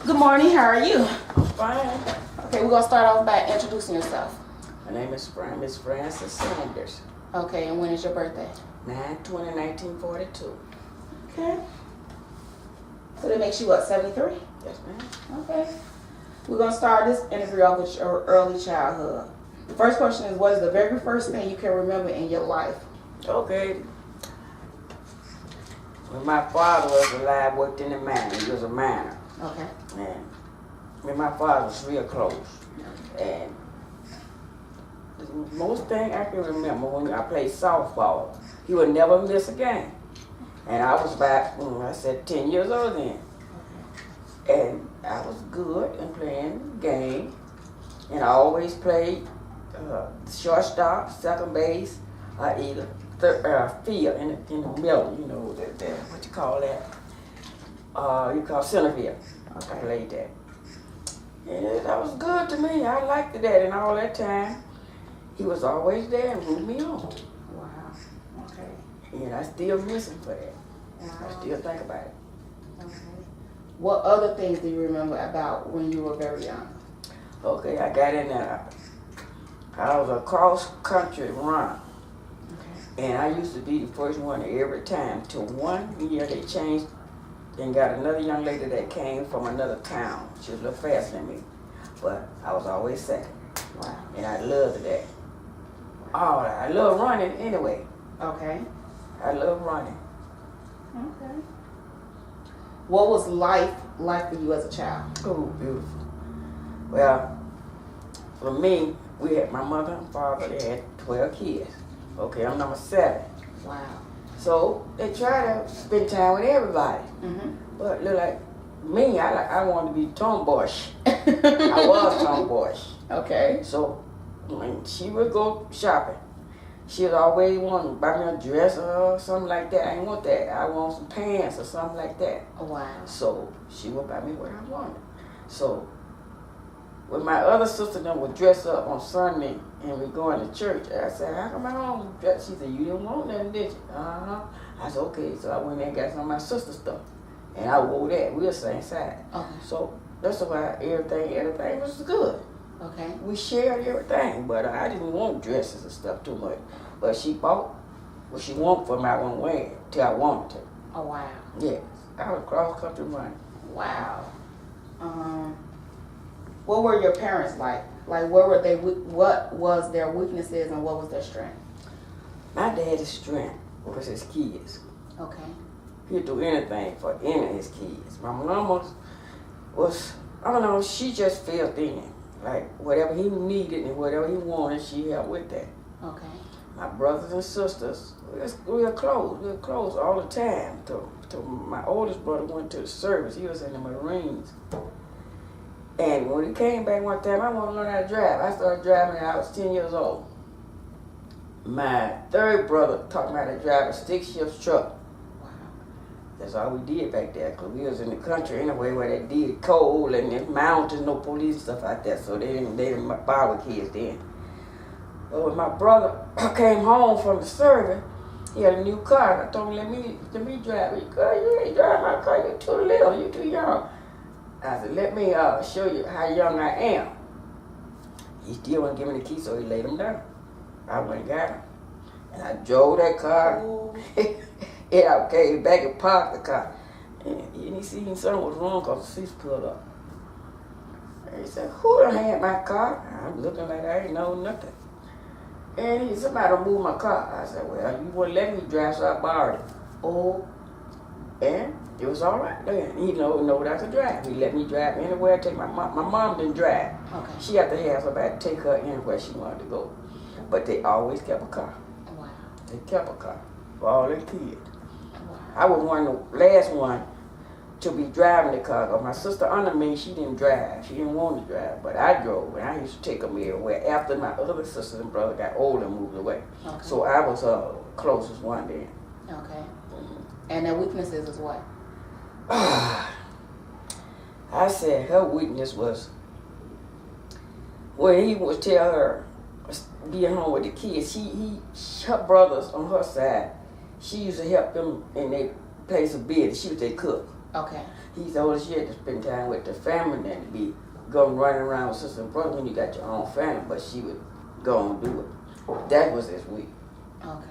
Good morning, how are you? Fine. Okay, we're going to start off by introducing yourself. My name is Miss Frances Sanders. Okay, and when is your birthday? 9/20/1942. Okay. So that makes you what, 73? Yes, ma'am. Okay. We're going to start this interview off with your early childhood. The first question is, what is the very first thing you can remember in your life? Okay. When my father was alive, worked in the mine. He was a miner. Okay. And when my father was real close. And the most thing I can remember when I played softball, he would never miss a game. And I was about, I said 10 years old then. And I was good in playing the game. And I always played shortstop, second base, or either field in the middle, you know, what you call that? You call center field. Okay. I played that. And that was good to me. I liked that. And all that time, he was always there and rooted me on. Wow. Okay. And I still miss him for that. I still think about it. Okay. What other things do you remember about when you were very young? Okay, I got in there. I was a cross-country runner. Okay. And I used to be the first one every time. Till one year they changed and got another young lady that came from another town. She was a little faster than me. But I was always second. Wow. And I loved that. Oh, I love running anyway. Okay. I love running. Okay. What was life like for you as a child? Oh, beautiful. Well, for me, we had my mother and father, they had 12 kids. Okay, I'm number 7. Wow. So they try to spend time with everybody. Mm-hmm. But look like me, I wanted to be tomboyish. I was tomboyish. Okay. So when she would go shopping, she would always want to buy me a dress or something like that. I didn't want that. I want some pants or something like that. Oh, wow. So she would buy me what I wanted. So when my other sister then would dress up on Sunday and we going to church, I said, how come I don't dress? She said, you didn't want nothing, did you? Uh-huh. I said, okay. So I went there and got some of my sister's stuff. And I wore that. We were same side. Okay. So that's why everything was good. Okay. We shared everything, but I didn't want dresses and stuff too much. But she bought what she wanted for me. I wouldn't wear it till I wanted to. Oh, wow. Yes. I was cross-country running. Wow. What were your parents like? Like, what was their weaknesses and what was their strength? My daddy's strength was his kids. Okay. He'd do anything for any of his kids. My mama was, I don't know, she just filled in. Like, whatever he needed and whatever he wanted, she helped with that. Okay. My brothers and sisters, we were close. We were close all the time. Till my oldest brother went to the service. He was in the Marines. And when he came back one time, I wanted to learn how to drive. I started driving when I was 10 years old. My third brother taught me how to drive a stick-shift truck. Wow. That's all we did back there, because we was in the country anyway where they did coal and there's mountains, no police and stuff like that, so they didn't bother kids then. But when my brother came home from the service, he had a new car. I told him, let me drive it. Girl, you ain't driving my car, you're too little, you're too young. I said, let me show you how young I am. He still wouldn't give me the key, so he laid him down. I went and got him. And I drove that car. And I came back and parked the car. And he seen something was wrong because the seats pulled up. And he said, who done had my car? I'm looking like I ain't know nothing. And he said, somebody moved my car. I said, well, you wouldn't let me drive, so I borrowed it. Oh. And it was all right then. He know that I could drive. He let me drive anywhere. Take my mom. My mom didn't drive. Okay. She had to have somebody to take her anywhere she wanted to go. But they always kept a car. Wow. They kept a car for all their kids. Wow. I was one of the last one to be driving the car. But my sister under me, she didn't drive. She didn't want to drive. But I drove, and I used to take them everywhere. After my other sisters and brother got older and moved away. Okay. So I was closest one then. Okay. And their weaknesses is what? I said her weakness was when he would tell her being home with the kids. Her brothers on her side, she used to help them in their place of business. She was their cook. Okay. He's the oldest. You had to spend time with the family than to be going running around with sister and brother when you got your own family. But she would go and do it. That was his week. Okay.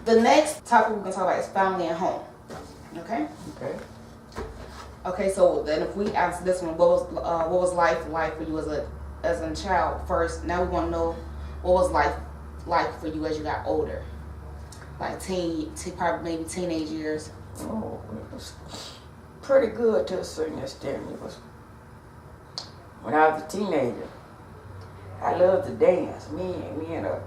The next topic we're gonna talk about is family and home. Okay. Okay. Okay. So then, if we answer this one, what was life like for you as a child first? Now we want to know what was life like for you as you got older, like probably maybe teenage years. Oh, it was pretty good to a certain extent. It was when I was a teenager. I loved to dance. Me and a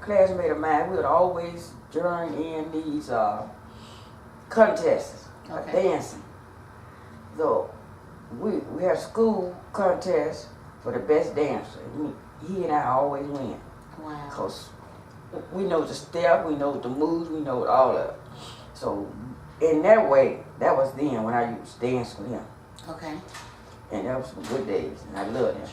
classmate of mine, we would always join in these contests of dancing. So we had school contests for the best dancer. He and I always win. Wow. Because we know the step, we know the moves, we know all of it. So in that way, that was then when I used to dance with him. Okay. And that was some good days, and I loved him.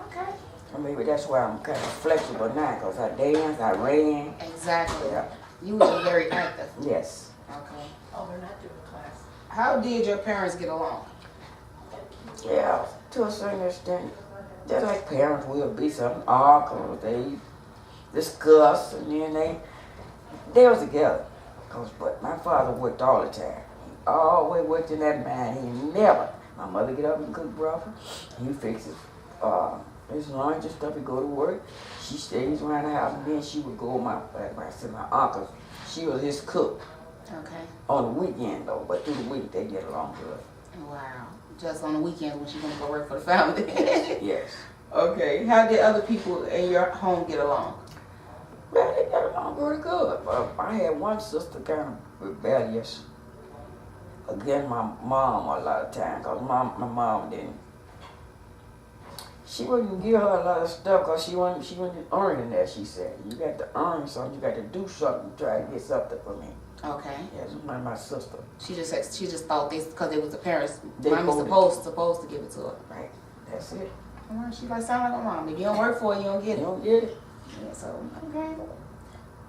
Okay. And maybe that's why I'm kind of flexible now, because I danced, I ran. Exactly. Yeah. You were very active. Yes. Okay. Oh, they're not doing class. How did your parents get along? Yeah, to a certain extent. Just like parents will be some uncles, they discuss, and then they was together. But my father worked all the time. He always worked in that mine. He never. My mother get up and cook breakfast. He fixes his lunch and stuff. He go to work. She stays around the house, and then she would go with my uncle. She was his cook. Okay. On the weekend though, but through the week they get along good. Wow. Just on the weekends when she's gonna go work for the family. Yes. Okay. How did other people in your home get along? Well, they got along pretty good. I had one sister kind of rebellious against my mom a lot of times, because my mom didn't. She wouldn't give her a lot of stuff because she wasn't earning that, she said. You got to earn something, you got to do something to try to get something for me. Okay. Yeah, it's my sister. She just thought this because they was the parents. They Mommy's supposed to give it to her. Right. That's it. She like sound like my mom. If you don't work for it, you don't get it. You don't get it. Yeah, so okay.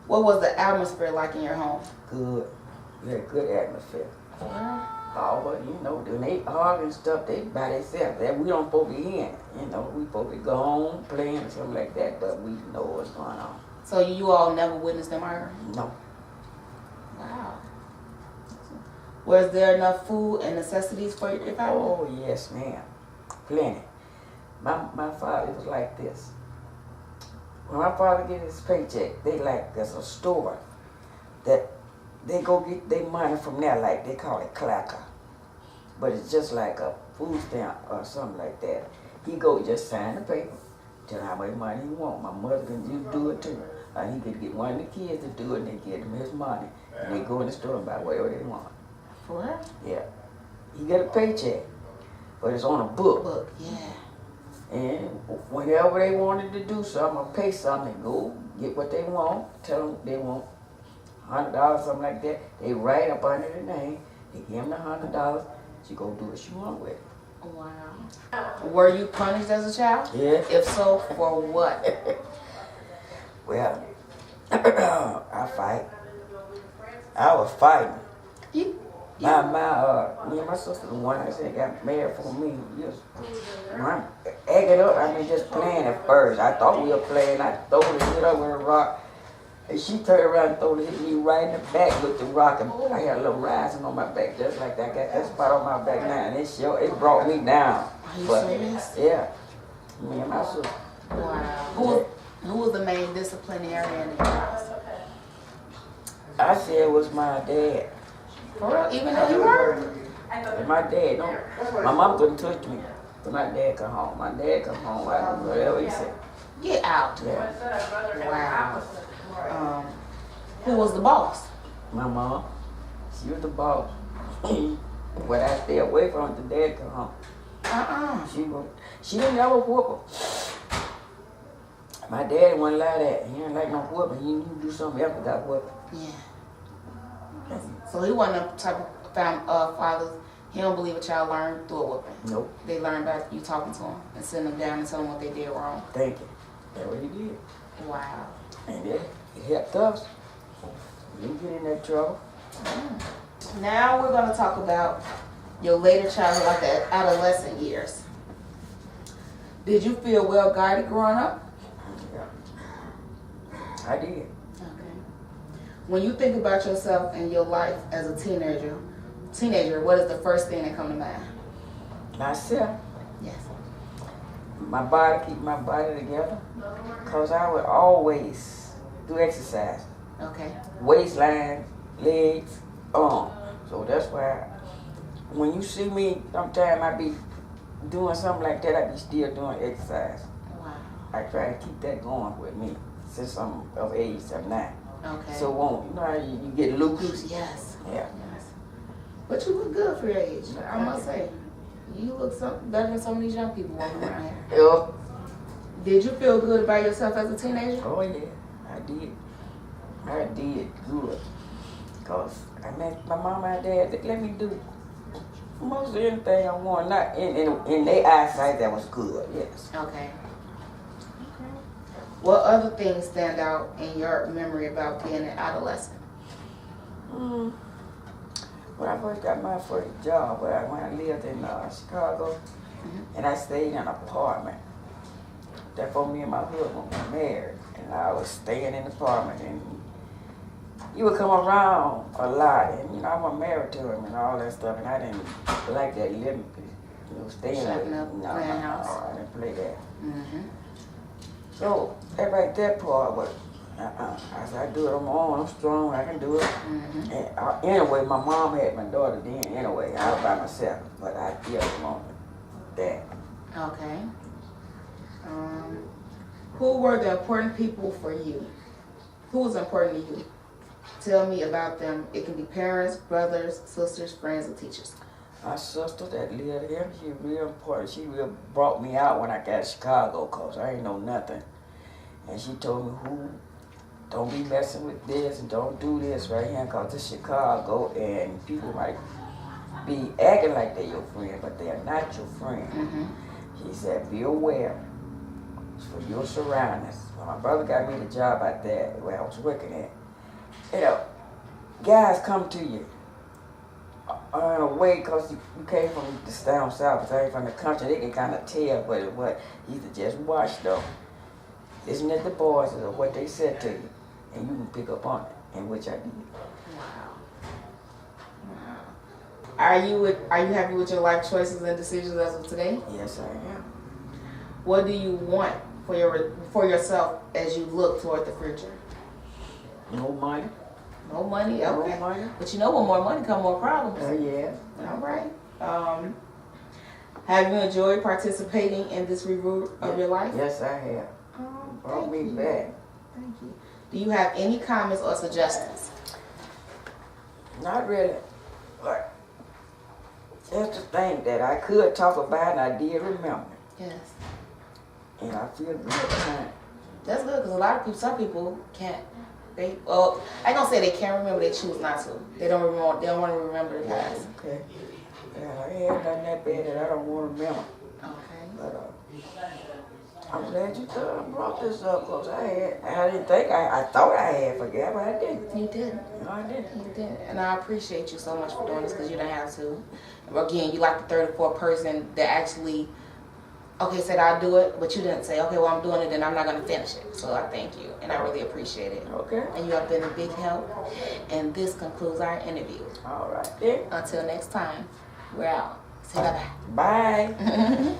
What was the atmosphere like in your home? Good. We had a good atmosphere. Yeah. Oh, but you know, when they argue and stuff, they by themselves. That we don't supposed to be in. You know, we supposed to go home playing or something like that, but we know what's going on. So you all never witnessed them arguing? No. Wow. Was there enough food and necessities for your family? Oh yes, ma'am. Plenty. My father was like this. When my father get his paycheck, there's a store that they go get their money from there, like they call it clacker. But it's just like a food stamp or something like that. He go just sign the paper, tell how much money he want. My mother can just do it too. He could get one of the kids to do it and they give him his money. And they go in the store and buy whatever they want. For real? Yeah. He get a paycheck, but it's on a book. Yeah. And whenever they wanted to do something or pay something, they go get what they want, tell them they want $100, something like that. They write up under their name, they give them the $100, she go do what she want with it. Wow. Were you punished as a child? Yeah. If so, for what? Well, I fight. I was fighting. Me and my sister, the one I said got married for me, just acting up. I mean, just playing at first. I thought we were playing. I throw the hit up with a rock, and she turned around and threw the hit me right in the back with the rock, and I had a little rising on my back, just like that. I got that spot on my back now, and it brought me down. Are you serious? Yeah, me and my sister. Wow. Who was the main disciplinarian in your house? I said it was my dad. For real? Even though you were? And my dad, my mom couldn't touch me. But my dad come home. My dad come home, I do whatever he said. Get out. Yeah. Wow. Who was the boss? My mom. She was the boss. But I stay away from her. The dad come home. She didn't ever whoop her. My dad wasn't like that. He didn't like no whooping. He knew do something else without whooping. Yeah. So he wasn't the type of father. He don't believe a child learned through a whooping. Nope. They learned by you talking to them and sitting them down and telling them what they did wrong. Thank you. That's what he did. Wow. And it helped us. We didn't get in that trouble. Now we're going to talk about your later childhood, like the adolescent years. Did you feel well guided growing up? Yeah. I did. Okay. When you think about yourself and your life as a teenager, what is the first thing that comes to mind? Myself. Yes. My body, keep my body together. Because I would always do exercise. Okay. Waistline, legs, arms. So that's why when you see me, sometimes I be doing something like that, I be still doing exercise. Wow. I try to keep that going with me since I'm of age, I'm not. Okay. So you know how you get loose? Yes. Yeah. Yes. But you look good for your age, I must say. You look better than some of these young people walking around here. Yeah. Did you feel good about yourself as a teenager? Oh yeah, I did. I did good. Because I met my mom and dad, they let me do most anything I want. Not in their eyesight, that was good, yes. Okay. What other things stand out in your memory about being an adolescent? When I first got my first job, when I lived in Chicago, and I stayed in an apartment. Therefore, me and my husband were married, and I was staying in the apartment, and he would come around a lot, and you know, I was married to him and all that stuff, and I didn't like that living, staying Shutting with up, no, playing house. I didn't play that. Mm-hmm. So that part was, I said, I do it on my own, I'm strong, I can do it. Mm-hmm. And anyway, my mom had my daughter then anyway, I was by myself, but I still wanted that. Okay. Who were the important people for you? Who was important to you? Tell me about them. It can be parents, brothers, sisters, friends, and teachers. My sister that lived here, she real important. She real brought me out when I got to Chicago, cause I ain't know nothing. And she told me, don't be messing with this and don't do this right here, cause it's Chicago and people might be acting like they're your friend, but they are not your friend. Mm-hmm. She said, be aware for your surroundings. When my brother got me the job out there where I was working at, you know, guys come to you in a way because you came from the down south, because I ain't from the country, they can kind of tell what you can just watch though. Listen at the boys or what they said to you, and you can pick up on it, and which I did. Wow. Are you happy with your life choices and decisions as of today? Yes, I am. What do you want for yourself as you look toward the future? No money. No money? Okay. No money. But you know, when more money come, more problems. Yeah. All right. Have you enjoyed participating in this review of your life? Yes, I have. Brought me back. Thank you. Do you have any comments or suggestions? Not really, but just the thing that I could talk about and I did remember. Yes. And I feel good tonight. That's good, because a lot of people, some people can't. I ain't gonna say they can't remember, they choose not to. They don't want to remember the past. Okay. Yeah, I ain't done that bad that I don't want to remember. Okay. But I'm glad you brought this up, because I didn't think, I thought I had forgot, but I didn't. You did. No, I didn't. You did. And I appreciate you so much for doing this, because you didn't have to. Again, you like the third or fourth person that actually, said I'll do it, but you didn't say, okay, well, I'm doing it, and I'm not going to finish it. So I thank you, and I really appreciate it. Okay. And you have been a big help. And this concludes our interview. All right, then. Until next time, we're out. Say bye-bye. Bye.